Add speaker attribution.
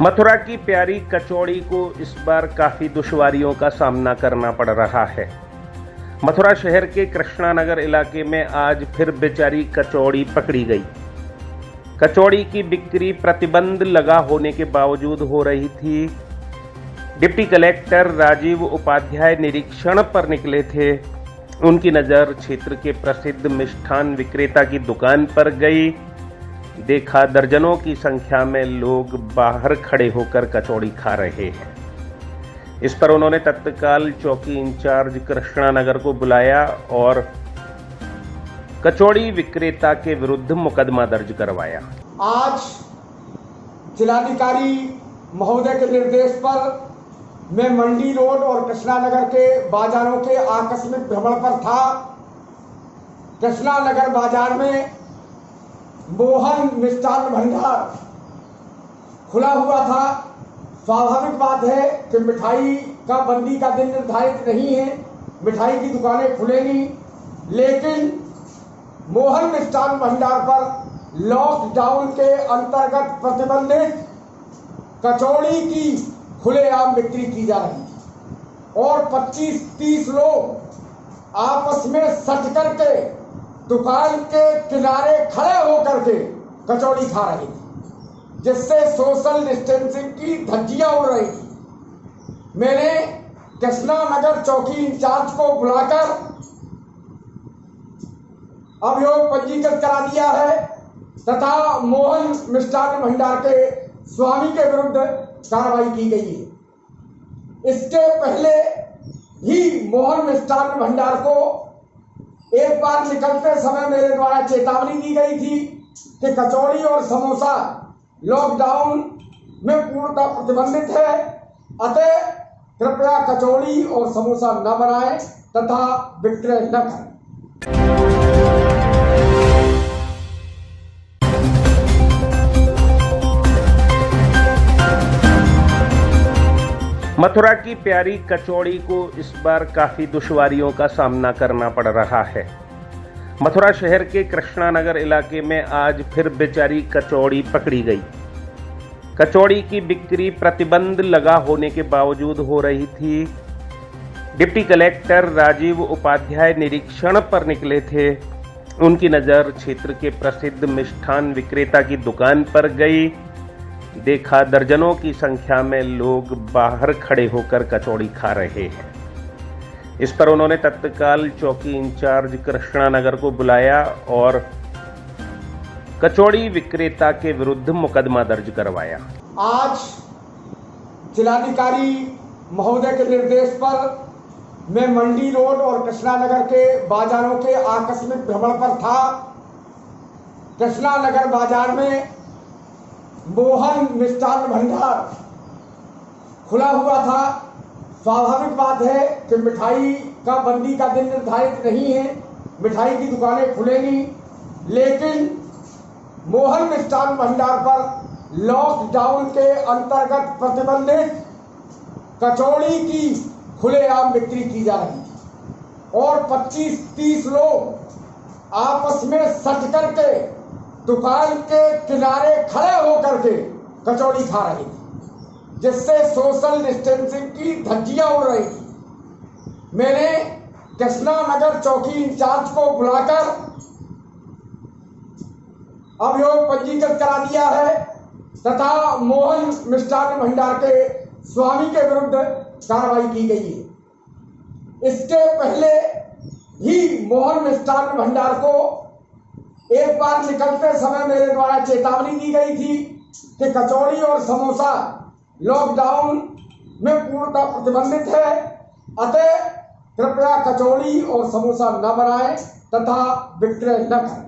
Speaker 1: मथुरा की प्यारी कचौड़ी को इस बार काफ़ी दुश्वारियों का सामना करना पड़ रहा है। मथुरा शहर के कृष्णानगर इलाके में आज फिर बेचारी कचौड़ी पकड़ी गई। कचौड़ी की बिक्री प्रतिबंध लगा होने के बावजूद हो रही थी। डिप्टी कलेक्टर राजीव उपाध्याय निरीक्षण पर निकले थे। उनकी नज़र क्षेत्र के प्रसिद्ध मिष्ठान विक्रेता की दुकान पर गई। देखा दर्जनों की संख्या में लोग बाहर खड़े होकर कचौड़ी खा रहे हैं। इस पर उन्होंने तत्काल चौकी इंचार्ज कृष्णानगर को बुलाया और कचौड़ी विक्रेता के विरुद्ध मुकदमा दर्ज करवाया।
Speaker 2: आज जिलाधिकारी महोदय के निर्देश पर मैं मंडी रोड और कृष्णानगर के बाजारों के आकस्मिक भ्रमण पर था। कृष्णानगर बाजार में मोहन मिष्ठान भंडार खुला हुआ था। स्वाभाविक बात है कि मिठाई का बंदी का दिन निर्धारित नहीं है, मिठाई की दुकानें खुलेंगी, लेकिन मोहन मिष्ठान भंडार पर लॉकडाउन के अंतर्गत प्रतिबंधित कचौड़ी की खुलेआम बिक्री की जा रही है और 25-30 लोग आपस में सट करके दुकान के किनारे खड़े होकर के कचौड़ी खा रही थी, जिससे सोशल डिस्टेंसिंग की धज्जियां उड़ रही थी। मैंने कृष्णानगर चौकी इंचार्ज को बुलाकर अभियोग पंजीकृत करा दिया है तथा मोहन मिष्ठान भंडार के स्वामी के विरुद्ध कार्रवाई की गई है। इसके पहले ही मोहन मिष्ठान भंडार को एक बार निकलते समय मेरे द्वारा चेतावनी दी गई थी कि कचौड़ी और समोसा लॉकडाउन में पूर्णतः प्रतिबंधित है, अतः कृपया कचौड़ी और समोसा न बनाएं तथा विक्रय न करें।
Speaker 1: मथुरा की प्यारी कचौड़ी को इस बार काफ़ी दुश्वारियों का सामना करना पड़ रहा है। मथुरा शहर के कृष्णानगर इलाके में आज फिर बेचारी कचौड़ी पकड़ी गई। कचौड़ी की बिक्री प्रतिबंध लगा होने के बावजूद हो रही थी। डिप्टी कलेक्टर राजीव उपाध्याय निरीक्षण पर निकले थे। उनकी नज़र क्षेत्र के प्रसिद्ध मिष्ठान विक्रेता की दुकान पर गई। देखा दर्जनों की संख्या में लोग बाहर खड़े होकर कचौड़ी खा रहे हैं। इस पर उन्होंने तत्काल चौकी इंचार्ज कृष्णानगर को बुलाया और कचौड़ी विक्रेता के विरुद्ध मुकदमा दर्ज करवाया।
Speaker 2: आज जिलाधिकारी महोदय के निर्देश पर मैं मंडी रोड और कृष्णानगर के बाजारों के आकस्मिक भ्रमण पर था। कृष्णानगर बाजार में मोहन मिष्ठान भंडार खुला हुआ था। स्वाभाविक बात है कि मिठाई का बंदी का दिन निर्धारित नहीं है, मिठाई की दुकानें खुलेंगी, लेकिन मोहन मिष्ठान भंडार पर लॉकडाउन के अंतर्गत प्रतिबंधित कचौड़ी की खुलेआम बिक्री की जा रही है और 25-30 लोग आपस में सट करके दुकान के किनारे खड़े होकर के कचौड़ी खा रही थी, जिससे सोशल डिस्टेंसिंग की धज्जियां उड़ रही थी। मैंने कृष्णानगर चौकी इंचार्ज को बुलाकर अभियोग पंजीकृत करा दिया है तथा मोहन मिष्ठान भंडार के स्वामी के विरुद्ध कार्रवाई की गई है। इसके पहले ही मोहन मिष्ठान भंडार को एक बार निकलते समय मेरे द्वारा चेतावनी दी गई थी कि कचौड़ी और समोसा लॉकडाउन में पूर्णतः प्रतिबंधित है, अतः कृपया कचौड़ी और समोसा न बनाएं तथा विक्रय न करें।